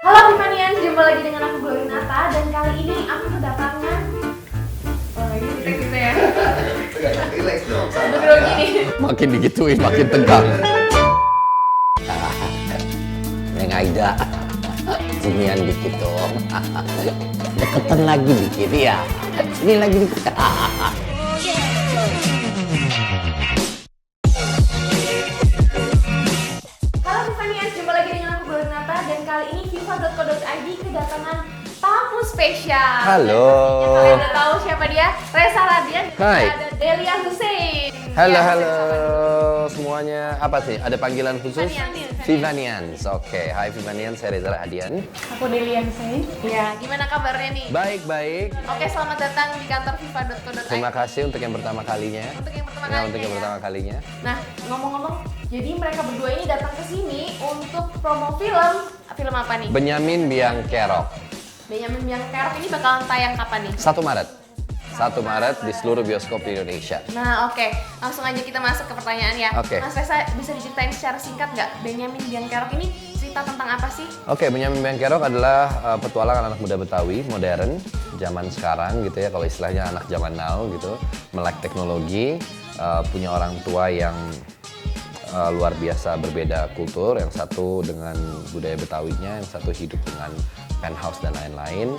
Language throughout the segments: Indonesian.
Halo Vivanian, jumpa lagi dengan aku Glorinata dan kali ini aku kedatangan ini kita ya. Relax dong. Betul gini. Makin digituin makin tegang. Neng Aida, sinian dikit dong. Deketan lagi dikit ya. Sini lagi dikit. Halo Vivanian, jumpa lagi dengan aku Glorinata dan kali ini viva.co.id kedatangan tamu spesial. Halo. Yang kalian udah tahu siapa dia? Reza Radian. Hai. Ada Delia Hussein. Halo, Ya, halo semuanya. Apa sih? Ada panggilan khusus? Vivanians. Vivanians. Oke, hai Vivanians, saya Reza Radian. Aku Delia Hussein. Ya, gimana kabarnya nih? Baik, baik. Oke, selamat datang di kantor viva.co.id. Terima kasih untuk yang pertama kalinya. Untuk yang pertama Ya, kalinya untuk yang ya. pertama kalinya. Nah, ngomong-ngomong, jadi mereka berdua ini datang ke sini untuk promo film. Film apa nih? Benyamin Biangkerok. Benyamin Biangkerok ini bakalan tayang kapan nih? 1 Maret. 1 Maret di seluruh bioskop di Indonesia. Nah, oke. Langsung aja kita masuk ke pertanyaan ya. Oke. Mas Reza, bisa diceritain secara singkat nggak Benyamin Biangkerok ini cerita tentang apa sih? Oke, Benyamin Biangkerok adalah petualangan anak muda Betawi modern zaman sekarang gitu ya, kalau istilahnya anak zaman now gitu, melek teknologi, punya orang tua yang luar biasa berbeda kultur, yang satu dengan budaya Betawinya, yang satu hidup dengan penthouse dan lain-lain.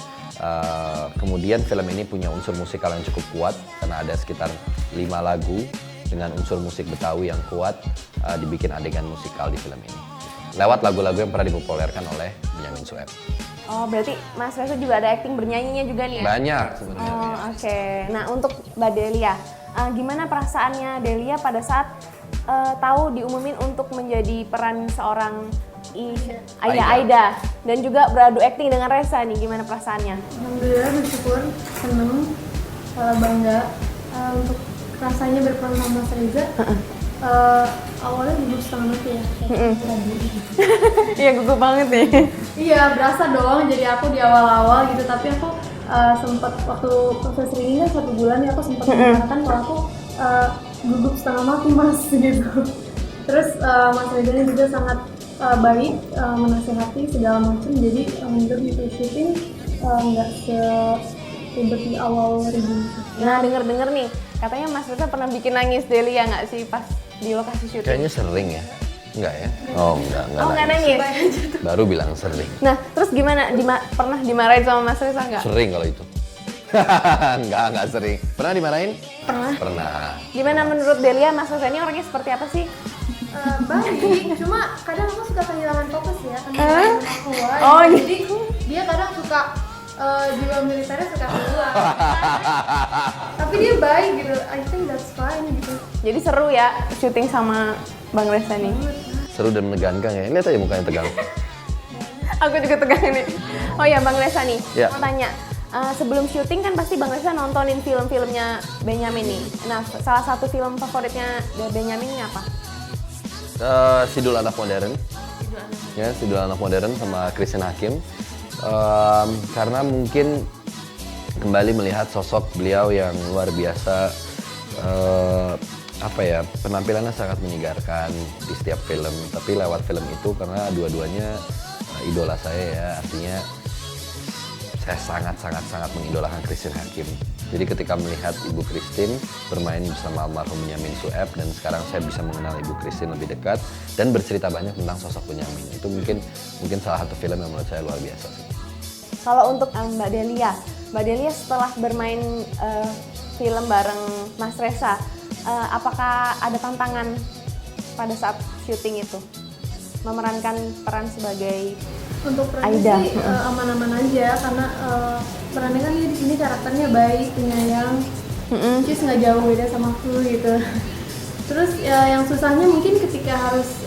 Kemudian film ini punya unsur musikal yang cukup kuat karena ada sekitar 5 lagu dengan unsur musik Betawi yang kuat, dibikin adegan musikal di film ini lewat lagu-lagu yang pernah dipopulerkan oleh Benyamin Sueb. Oh, berarti Mas Reza juga ada acting bernyanyinya juga nih ya? Banyak sebenarnya. Oh, oke. Nah, untuk Mbak Delia, gimana perasaannya Delia pada saat tahu diumumin untuk menjadi peran seorang Aida dan juga beradu acting dengan Reza nih, gimana perasaannya? Alhamdulillah bersyukur, seneng, bangga untuk rasanya berperan sama Mas Reza. Awalnya gugup setengah mati ya. Iya, gugup banget nih. Iya, berasa dong. Jadi aku di awal-awal gitu, tapi aku sempat waktu proses screening kan 1 bulan ya, aku sempat mengatakan kalau aku gugup setengah mati Mas gitu. Terus Mas Reza ini juga sangat baik, menasihati segala macam. Jadi untuk itu syuting nggak seribet di awal ribut. Nah, denger-denger nih, katanya Mas Reza pernah bikin nangis Delia nggak sih pas di lokasi syuting? Kayaknya sering ya? Enggak ya? Oh, enggak Nggak nangis? Baru bilang sering. Nah, terus gimana? Pernah dimarahin sama Mas Reza nggak? Sering kalau itu. enggak sering. Pernah dimarahin? Pernah. Pernah. Gimana menurut Delia, Mas Reza ini orangnya seperti apa sih? Baik, cuma kadang aku suka kehilangan fokus ya karena aku Oh, jadi dia kadang suka jiwa militernya suka keluar. Tapi dia baik gitu, I think that's fine gitu. Jadi seru ya syuting sama Bang Reza nih. Seru dan menegangkan ya. Lihat aja mukanya tegang. Aku juga tegang nih. Oh ya, Bang Reza nih, Ya. mau tanya. Sebelum syuting kan pasti Bang Reza nontonin film-filmnya Benyamin nih. Nah, salah satu film favoritnya Benyamin ini apa? Sidul Anak Modern. Ya, Sidul Anak Modern sama Christian Hakim. Karena mungkin kembali melihat sosok beliau yang luar biasa, penampilannya sangat menyegarkan di setiap film. Tapi lewat film itu, karena dua-duanya idola saya ya, artinya saya sangat mengidolakan Christian Hakim. Jadi ketika melihat Ibu Christine bermain bersama almarhum Benyamin Sueb, dan sekarang saya bisa mengenal Ibu Christine lebih dekat dan bercerita banyak tentang sosok Benyamin, itu mungkin salah satu film yang menurut saya luar biasa sih. Kalau untuk Mbak Delia setelah bermain film bareng Mas Reza, apakah ada tantangan pada saat syuting itu? Memerankan peran sebagai Untuk perannya Aida. sih aman-aman aja karena perannya kan dia di sini karakternya baik, penyayang, terus nggak jauh beda sama aku gitu. Terus yang susahnya mungkin ketika harus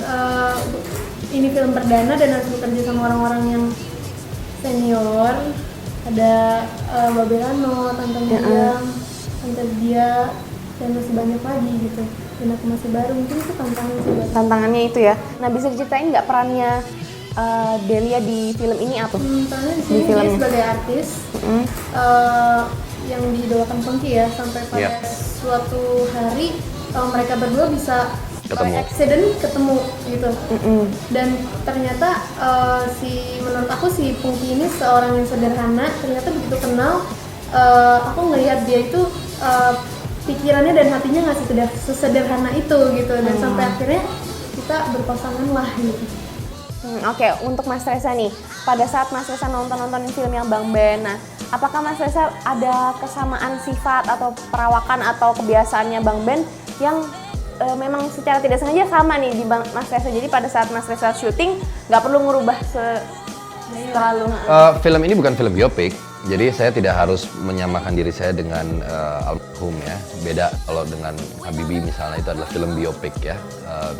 ini film perdana dan harus bekerja sama orang-orang yang senior, ada Babe Rano, Tante Miriam, Tante Dia, dan masih banyak lagi gitu. Dan aku masih baru, mungkin itu tantangan sih buat tantangannya itu ya. Nah, bisa diceritain nggak perannya Delia di film ini apa? Soalnya di Di sini dia filmnya. sebagai artis yang diidolakan Pengki ya, sampai pada Iya. suatu hari mereka berdua bisa Ketemu. by accident ketemu gitu. Dan ternyata menurut aku si Pungki ini seorang yang sederhana. Ternyata begitu kenal, aku ngelihat dia itu pikirannya dan hatinya nggak sesederhana itu gitu. Dan sampai akhirnya kita berpasangan lah gitu. Oke, untuk Mas Reza nih, pada saat Mas Reza nonton-nontonin filmnya Bang Ben, nah apakah Mas Reza ada kesamaan sifat atau perawakan atau kebiasaannya Bang Ben yang memang secara tidak sengaja sama nih di Mas Reza? Jadi pada saat Mas Reza syuting nggak perlu ngubah terlalu. Film ini bukan film biopik, jadi saya tidak harus menyamakan diri saya dengan almarhum ya. Beda kalau dengan Habibie misalnya, itu adalah film biopik ya,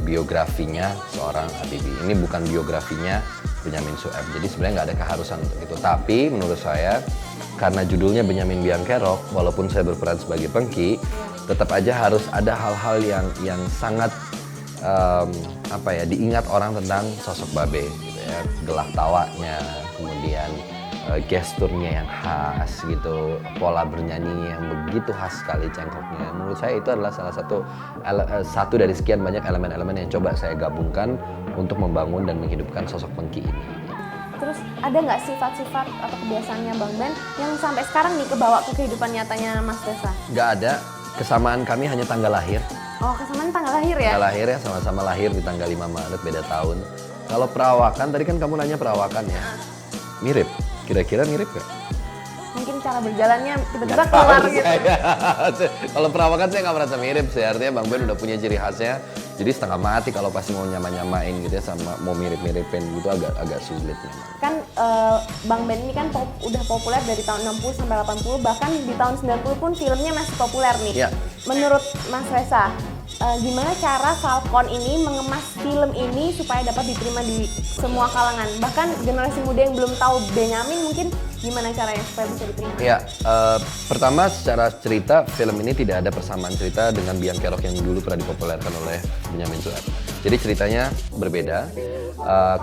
biografinya seorang Habibie. Ini bukan biografinya Benyamin Sueb, jadi sebenarnya nggak ada keharusan untuk itu. Tapi menurut saya, karena judulnya Benyamin Biangkerok, walaupun saya berperan sebagai Pengki, tetap aja harus ada hal-hal yang sangat diingat orang tentang sosok Babe gitu ya. Gelak tawanya, kemudian gesturnya yang khas gitu, pola bernyanyi yang begitu khas sekali, cengkoknya. Menurut saya itu adalah salah satu dari sekian banyak elemen-elemen yang coba saya gabungkan untuk membangun dan menghidupkan sosok Pengki ini. Terus ada nggak sifat-sifat atau kebiasaannya Bang Ben yang sampai sekarang nih kebawa ke kehidupan nyatanya Mas Reza? Nggak ada, kesamaan kami hanya tanggal lahir. Oh, kesamaan tanggal lahir ya? Tanggal lahir ya, sama-sama lahir di tanggal 5 Maret, beda tahun. Kalau perawakan, tadi kan kamu nanya perawakan ya, mirip. Kira-kira mirip gak? Mungkin cara berjalannya tiba-tiba keluar gitu. Kalau perawakan saya nggak merasa mirip sih, artinya Bang Ben udah punya ciri khasnya. Jadi setengah mati kalau pasti mau nyamain gitu ya, sama mau mirip-miripin gitu agak sulit memang. Kan Bang Ben ini kan udah populer dari tahun 60 sampai 80, bahkan di tahun 90 pun filmnya masih populer nih. Ya. Menurut Mas Reza, gimana cara Falcon ini mengemas film ini supaya dapat diterima di semua kalangan? Bahkan generasi muda yang belum tahu Benyamin mungkin gimana caranya supaya bisa diterima? Ya, pertama secara cerita film ini tidak ada persamaan cerita dengan Biangkerok yang dulu pernah dipopulerkan oleh Benyamin Sueb. Jadi ceritanya berbeda,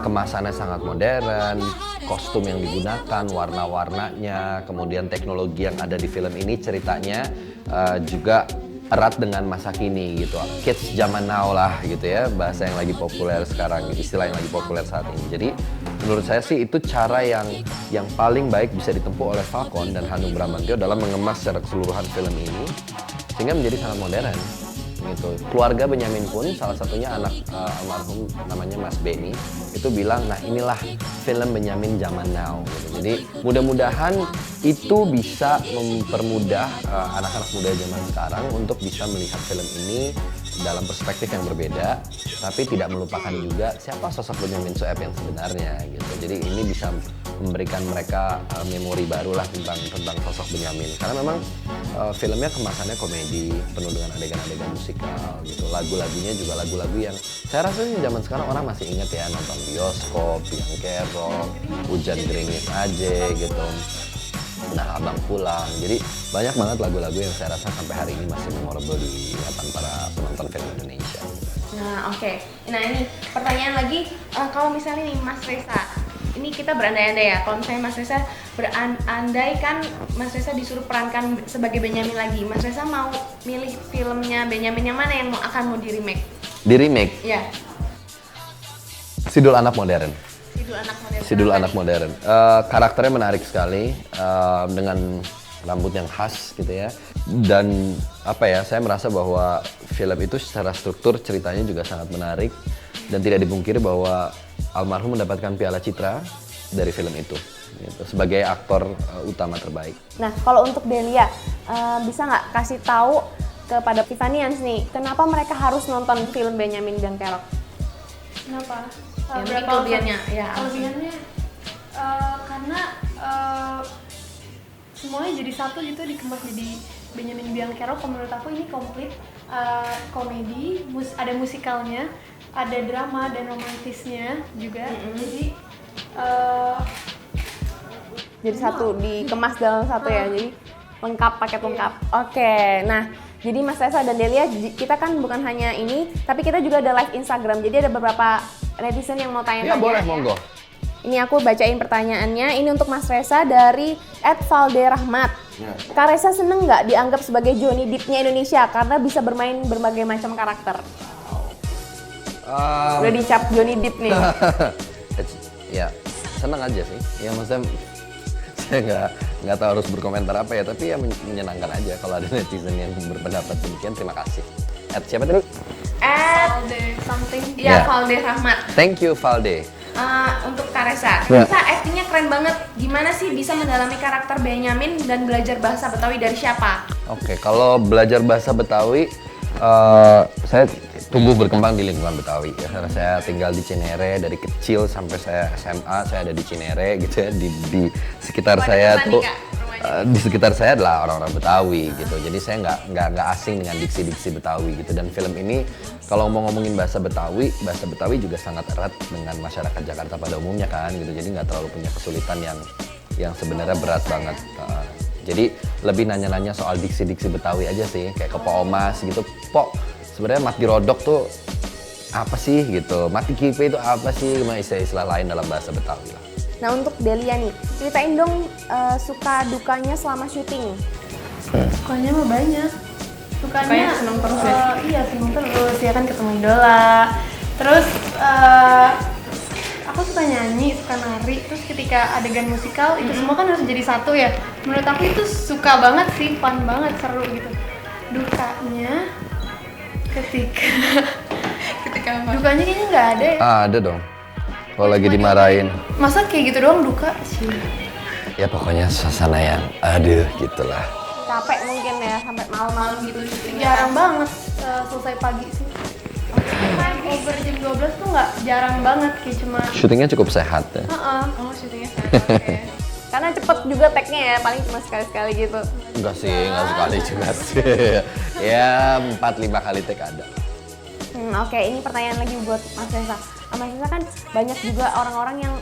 kemasannya sangat modern, kostum yang digunakan, warna-warnanya, kemudian teknologi yang ada di film ini ceritanya juga erat dengan masa kini gitu, kids zaman now lah gitu ya, bahasa yang lagi populer sekarang, istilah yang lagi populer saat ini. Jadi menurut saya sih itu cara yang paling baik bisa ditempuh oleh Falcon dan Hanung Bramantyo dalam mengemas secara keseluruhan film ini sehingga menjadi sangat modern gitu. Keluarga Benyamin pun salah satunya anak almarhum namanya Mas Benny itu bilang, nah inilah film Benyamin zaman now gitu. Jadi mudah-mudahan itu bisa mempermudah anak-anak muda zaman sekarang untuk bisa melihat film ini dalam perspektif yang berbeda, tapi tidak melupakan juga siapa sosok Benyamin Sueb yang sebenarnya gitu. Jadi ini bisa memberikan mereka memori baru lah tentang sosok Benyamin, karena memang filmnya kemasannya komedi, penuh dengan adegan-adegan musikal gitu. Lagu-lagunya juga lagu-lagu yang saya rasa sih zaman sekarang orang masih ingat ya, nonton bioskop, Biangkerok, Hujan Gerimis aja gitu. Nah, Abang Pulang. Jadi banyak banget lagu-lagu yang saya rasa sampai hari ini masih memorable di ingatan para penonton film Indonesia. Nah, oke. Nah, ini pertanyaan lagi, kalau misalnya nih Mas Reza, ini kita berandai-andai ya, kalau misalnya Mas Reza berandai kan Mas Reza disuruh perankan sebagai Benyamin lagi, Mas Reza mau milih filmnya Benyamin yang mana yang akan mau di-remake? Di-remake? Iya. Sidul Anak Modern. Sidul Anak Modern. Karakternya menarik sekali, dengan rambut yang khas gitu ya. Dan saya merasa bahwa film itu secara struktur ceritanya juga sangat menarik. Dan tidak dipungkiri bahwa almarhum mendapatkan Piala Citra dari film itu gitu, sebagai aktor utama terbaik. Nah, kalau untuk Delia, bisa nggak kasih tahu kepada Tiffanyans nih, kenapa mereka harus nonton film Benyamin Biangkerok? Kenapa? Mungkin kelebihannya, ya. Kelebihannya karena semuanya jadi satu gitu, dikemas jadi Benyamin Biangkerok. Menurut aku ini komplit, komedi, ada musikalnya, ada drama dan romantisnya juga. Jadi satu dikemas dalam satu ya, jadi lengkap, paket lengkap. Oke, nah jadi Mas Reza dan Delia, kita kan bukan hanya ini, tapi kita juga ada live Instagram. Jadi ada beberapa netizen yang mau tanya-tanya. Ya boleh, monggo. Ini aku bacain pertanyaannya. Ini untuk Mas Reza dari @valderahmat. Ya. Kak Reza seneng nggak dianggap sebagai Johnny Depp-nya Indonesia karena bisa bermain berbagai macam karakter? Udah dicap Johnny Depp nih. Ya senang aja sih. Ya maksudnya saya nggak tahu harus berkomentar apa ya, tapi ya menyenangkan aja kalau ada netizen yang berpendapat demikian. Terima kasih. Siapa dulu? Valde something. Iya, Ya. Valde Rahmat. Thank you Valde. Untuk Karesa, Ya. Karesa actingnya keren banget. Gimana sih bisa mendalami karakter Benyamin dan belajar bahasa Betawi dari siapa? Oke, kalau belajar bahasa Betawi, saya tumbuh berkembang di lingkungan Betawi ya. Karena saya tinggal di Cinere dari kecil sampai saya SMA, saya ada di Cinere gitu ya. Di sekitar Wadah saya Petani, tuh, Kak, rumahnya. di sekitar saya adalah orang-orang Betawi gitu. Jadi saya nggak asing dengan diksi-diksi Betawi gitu. Dan film ini kalau mau ngomongin bahasa Betawi juga sangat erat dengan masyarakat Jakarta pada umumnya kan gitu. Jadi nggak terlalu punya kesulitan yang sebenarnya berat banget. Jadi lebih nanya-nanya soal diksi-diksi Betawi aja sih, kayak ke Pak Omas gitu. Pok, sebenarnya mati rodok tuh apa sih gitu, mati kipe itu apa sih, cuma istilah-istilah lain dalam bahasa Betawi lah. Nah untuk Delia nih, ceritain dong suka dukanya selama syuting. Sukanya mah banyak. Sukanya seneng terus ya? Iya seneng terus, ya kan ketemu idola. Terus aku suka nyanyi, suka nari. Terus ketika adegan musikal itu semua kan harus jadi satu ya. Menurut aku itu suka banget sih, fun banget, seru gitu. Dukanya ketika dukanya kayaknya nggak ada ya. Ada dong, kalau lagi dimarahin. Masa kayak gitu doang duka sih? Ya pokoknya suasana yang aduh gitulah. Capek mungkin ya, sampai malam-malam gitu syutingnya. Jarang banget selesai pagi sih. Over jam 12 tuh nggak, jarang banget, kayak cuma Syutingnya cukup sehat ya. Oh syutingnya oke. Karena cepet juga tag-nya ya, paling cuma sekali-sekali gitu. Enggak sih, enggak sekali juga sih. Ya 4-5 kali take ada. Oke, ini pertanyaan lagi buat Mas Reza. Mas Reza kan banyak juga orang-orang yang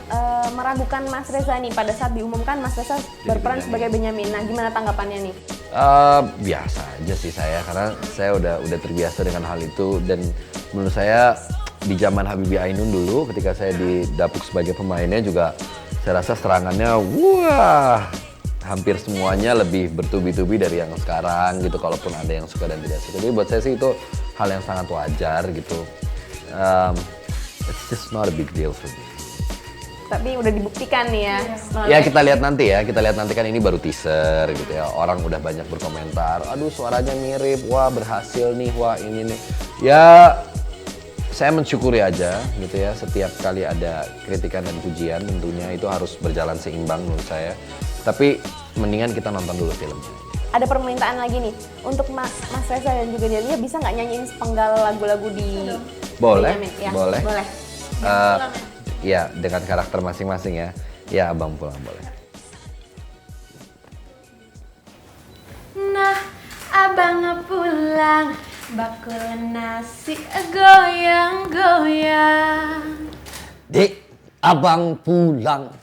meragukan Mas Reza nih pada saat diumumkan Mas Reza berperan sebagai Benyamin. Nah, gimana tanggapannya nih? Biasa aja sih saya, karena saya udah terbiasa dengan hal itu. Dan menurut saya di zaman Habibie Ainun dulu, ketika saya didapuk sebagai pemainnya juga, saya rasa serangannya wah hampir semuanya lebih bertubi-tubi dari yang sekarang gitu, kalaupun ada yang suka dan tidak suka. Jadi buat saya sih itu hal yang sangat wajar gitu. It's just not a big deal for me. Tapi udah dibuktikan nih ya. Ya kita lihat nanti ya, kita lihat nanti kan ini baru teaser gitu ya. Orang udah banyak berkomentar, aduh suaranya mirip, wah berhasil nih, wah ini nih. Ya saya mensyukuri aja gitu ya, setiap kali ada kritikan dan pujian tentunya itu harus berjalan seimbang menurut saya. Tapi mendingan kita nonton dulu filmnya. Ada permintaan lagi nih, untuk Mas Reza dan juga Delia bisa nggak nyanyiin sepenggal lagu-lagu di Boleh, Benyamin? Ya, boleh. Boleh. Ya dengan karakter masing-masing ya. Ya abang pulang boleh. nah, abang pulang, bakul nasi goyang-goyang. Dek, abang pulang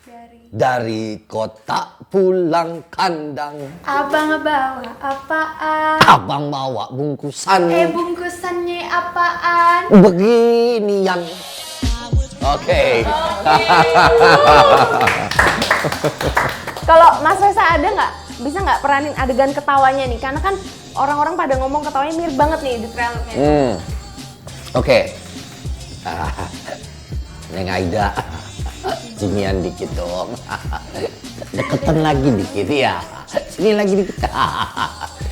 Dari dari kota pulang kandang. abang bawa apaan? Abang bawa bungkusan. Bungkusannya apaan? Beginian. Oke. Kalau Mas Reza ada nggak, bisa nggak peranin adegan ketawanya nih? Karena kan orang-orang pada ngomong ketawanya mirip banget nih di trailernya. Oke. Neng Aida. Cinian dikit dong. Deketan lagi dikit ya. Sini lagi dikit.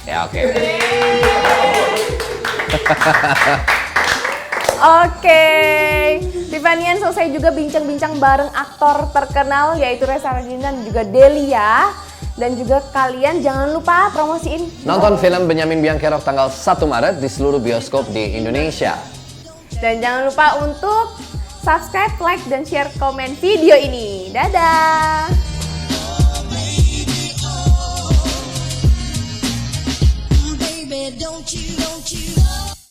Ya oke. Oke, Tiffany-an selesai juga bincang-bincang bareng aktor terkenal yaitu Reza Radian dan juga Delia. Dan juga kalian jangan lupa promosiin. Nonton film Benyamin Biangkerok tanggal 1 Maret di seluruh bioskop di Indonesia. Dan jangan lupa untuk subscribe, like, dan share komen video ini. Dadah!